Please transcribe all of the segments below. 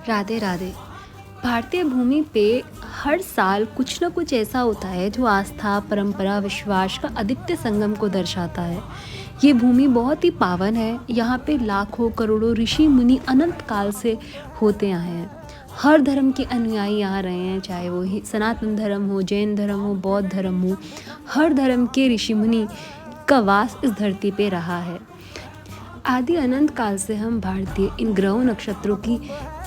राधे राधे। भारतीय भूमि पे हर साल कुछ न कुछ ऐसा होता है जो आस्था, परंपरा, विश्वास का अद्वितीय संगम को दर्शाता है। ये भूमि बहुत ही पावन है। यहाँ पे लाखों करोड़ों ऋषि मुनि अनंत काल से होते आए हैं। हर धर्म के अनुयायी यहाँ रहे हैं, चाहे वो सनातन धर्म हो, जैन धर्म हो, बौद्ध धर्म हो। हर धर्म के ऋषि मुनि का वास इस धरती पे रहा है। आदि अनंत काल से हम भारतीय इन ग्रहों नक्षत्रों की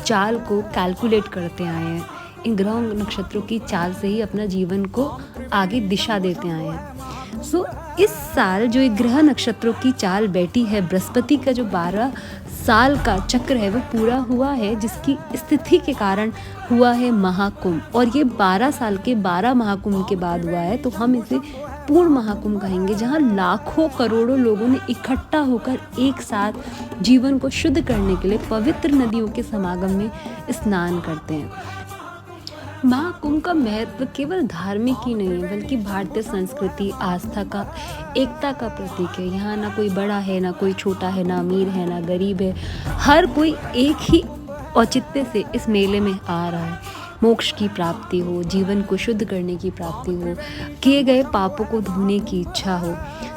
चाल को कैलकुलेट करते आए हैं। इन ग्रहों नक्षत्रों की चाल से ही अपना जीवन को आगे दिशा देते आए हैं। इस साल जो एक ग्रह नक्षत्रों की चाल बैठी है, बृहस्पति का जो 12 साल का चक्र है वो पूरा हुआ है, जिसकी स्थिति के कारण हुआ है महाकुंभ। और ये 12 साल के 12 महाकुंभ के बाद हुआ है, तो हम इसे पूर्ण महाकुंभ कहेंगे, जहाँ लाखों करोड़ों लोगों ने इकट्ठा होकर एक साथ जीवन को शुद्ध करने के लिए पवित्र नदियों के समागम में स्नान करते हैं। महाकुंभ का महत्व केवल धार्मिक ही नहीं है, बल्कि भारतीय संस्कृति, आस्था का, एकता का प्रतीक है। यहाँ ना कोई बड़ा है, ना कोई छोटा है, ना अमीर है, ना गरीब है। हर कोई एक ही औचित्य से इस मेले में आ रहा है। मोक्ष की प्राप्ति हो, जीवन को शुद्ध करने की प्राप्ति हो, किए गए पापों को धोने की इच्छा हो।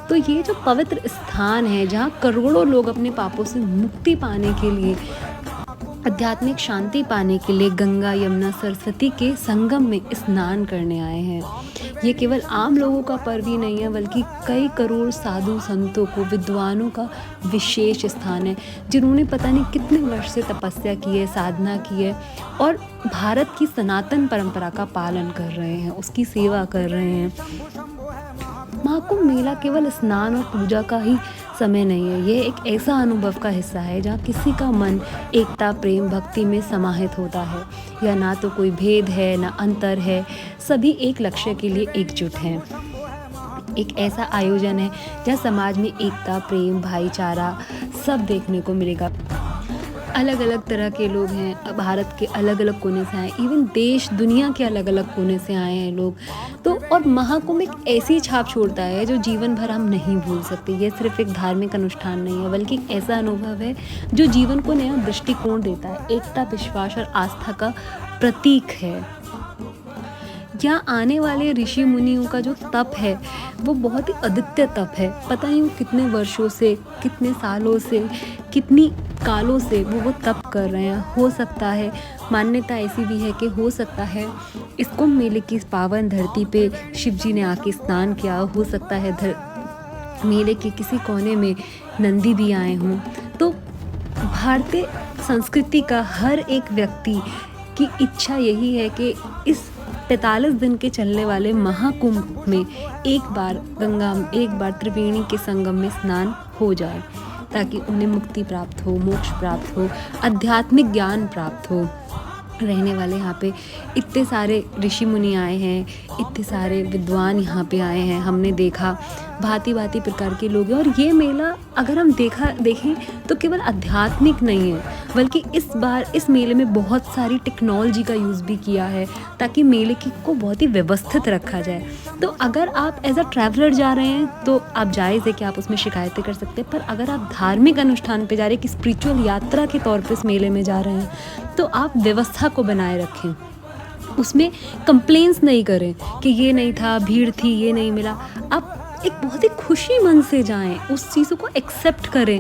तो ये जो पवित्र स्थान है, जहाँ करोड़ों लोग अपने पापों से मुक्ति पाने के लिए, आध्यात्मिक शांति पाने के लिए गंगा, यमुना, सरस्वती के संगम में स्नान करने आए हैं। ये केवल आम लोगों का पर्व ही नहीं है, बल्कि कई करोड़ साधु संतों को, विद्वानों का विशेष स्थान है, जिन्होंने पता नहीं कितने वर्ष से तपस्या की है, साधना की है और भारत की सनातन परंपरा का पालन कर रहे हैं, उसकी सेवा कर रहे हैं। महाकुंभ मेला केवल स्नान और पूजा का ही समय नहीं है। ये एक ऐसा अनुभव का हिस्सा है जहाँ किसी का मन एकता, प्रेम, भक्ति में समाहित होता है। या ना तो कोई भेद है, ना अंतर है, सभी एक लक्ष्य के लिए एकजुट हैं। एक ऐसा आयोजन है जहाँ समाज में एकता, प्रेम, भाईचारा सब देखने को मिलेगा। अलग अलग तरह के लोग हैं, भारत के अलग अलग कोने से आए, इवन देश दुनिया के अलग अलग कोने से आए हैं लोग। तो और महाकुंभ एक ऐसी छाप छोड़ता है जो जीवन भर हम नहीं भूल सकते। ये सिर्फ एक धार्मिक अनुष्ठान नहीं है, बल्कि एक ऐसा अनुभव है जो जीवन को नया दृष्टिकोण देता है, एकता, विश्वास और आस्था का प्रतीक है। यहाँ आने वाले ऋषि मुनियों का जो तप है वो बहुत ही अद्वितीय तप है। पता नहीं वो कितने वर्षों से, कितने सालों से, कितनी कालों से वो तप कर रहे हैं। हो सकता है, मान्यता ऐसी भी है कि हो सकता है इस कुंभ मेले की इस पावन धरती पे शिव जी ने आके स्नान किया। हो सकता है मेले के किसी कोने में नंदी भी आए हों। तो भारतीय संस्कृति का हर एक व्यक्ति की इच्छा यही है कि इस 45 दिन के चलने वाले महाकुंभ में एक बार गंगा, एक बार त्रिवेणी के संगम में स्नान हो जाए, ताकि उन्हें मुक्ति प्राप्त हो, मोक्ष प्राप्त हो, आध्यात्मिक ज्ञान प्राप्त हो। रहने वाले यहाँ पे इतने सारे ऋषि मुनि आए हैं, इतने सारे विद्वान यहाँ पे आए हैं। हमने देखा भांति भांति प्रकार के लोग हैं। और ये मेला अगर हम देखें तो केवल आध्यात्मिक नहीं है, बल्कि इस बार इस मेले में बहुत सारी टेक्नोलॉजी का यूज़ भी किया है, ताकि मेले को बहुत ही व्यवस्थित रखा जाए। तो अगर आप एज अ ट्रैवलर जा रहे हैं तो आप जायज़ है कि आप उसमें शिकायतें कर सकते हैं, पर अगर आप धार्मिक अनुष्ठान पे जा रहे हैं, कि स्पिरिचुअल यात्रा के तौर पे इस मेले में जा रहे हैं, तो आप व्यवस्था को बनाए रखें। उसमें कंप्लेंट्स नहीं करें कि ये नहीं था, भीड़ थी, ये नहीं मिला। आप एक बहुत ही खुशी मन से जाएं, उस चीज़ों को एक्सेप्ट करें।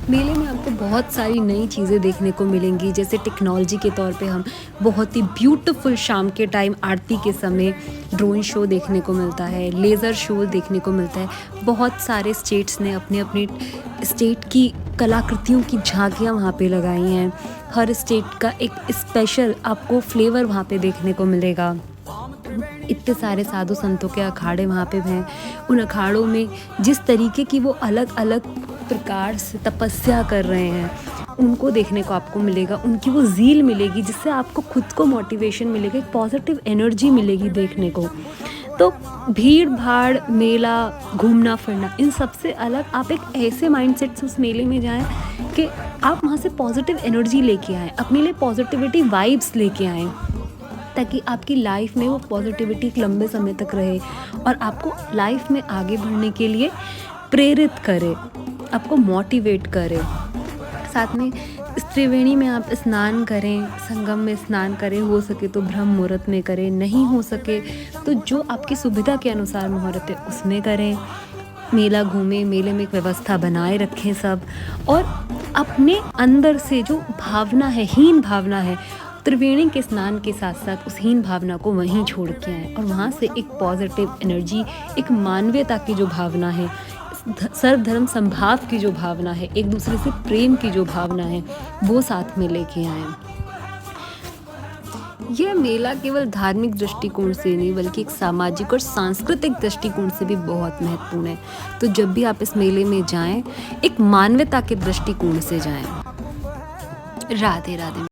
मेले में आपको बहुत सारी नई चीज़ें देखने को मिलेंगी, जैसे टेक्नोलॉजी के तौर पे हम बहुत ही ब्यूटीफुल शाम के टाइम आरती के समय ड्रोन शो देखने को मिलता है, लेज़र शो देखने को मिलता है। बहुत सारे स्टेट्स ने अपने अपने स्टेट की कलाकृतियों की झांकियाँ वहाँ पे लगाई हैं। हर स्टेट का एक स्पेशल आपको फ्लेवर वहाँ पे देखने को मिलेगा। इतने सारे साधु संतों के अखाड़े वहाँ पे हैं। उन अखाड़ों में जिस तरीके की वो अलग अलग प्रकार से तपस्या कर रहे हैं, उनको देखने को आपको मिलेगा। उनकी वो ज़ील मिलेगी, जिससे आपको खुद को मोटिवेशन मिलेगा, एक पॉजिटिव एनर्जी मिलेगी देखने को। तो भीड़ भाड़, मेला, घूमना फिरना, इन सबसे अलग आप एक ऐसे माइंडसेट से उस मेले में जाएं कि आप वहाँ से पॉजिटिव एनर्जी लेके आएँ, अपने लिए पॉजिटिविटी वाइब्स लेके आएँ, ताकि आपकी लाइफ में वो पॉजिटिविटी एक लंबे समय तक रहे और आपको लाइफ में आगे बढ़ने के लिए प्रेरित करे, आपको मोटिवेट करे। साथ में इस त्रिवेणी में आप स्नान करें, संगम में स्नान करें, हो सके तो ब्रह्म मुहूर्त में करें, नहीं हो सके तो जो आपकी सुविधा के अनुसार मुहूर्त है उसमें करें। मेला घूमें, मेले में एक व्यवस्था बनाए रखें सब, और अपने अंदर से जो भावना है, हीन भावना है, त्रिवेणी के स्नान के साथ-साथ उस हीन भावना को वहीं छोड़ के आएँ और वहाँ से एक पॉज़िटिव एनर्जी, एक मानवीयता की जो भावना है, सर्वधर्म समभाव की जो भावना है, एक दूसरे से प्रेम की जो भावना है, वो साथ में लेके आएँ। यह मेला केवल धार्मिक दृष्टिकोण से नहीं बल्कि एक सामाजिक और सांस्कृतिक दृष्टिकोण से भी बहुत महत्वपूर्ण है। तो जब भी आप इस मेले में जाएँ, एक मानवता के दृष्टिकोण से जाएँ। राधे राधे।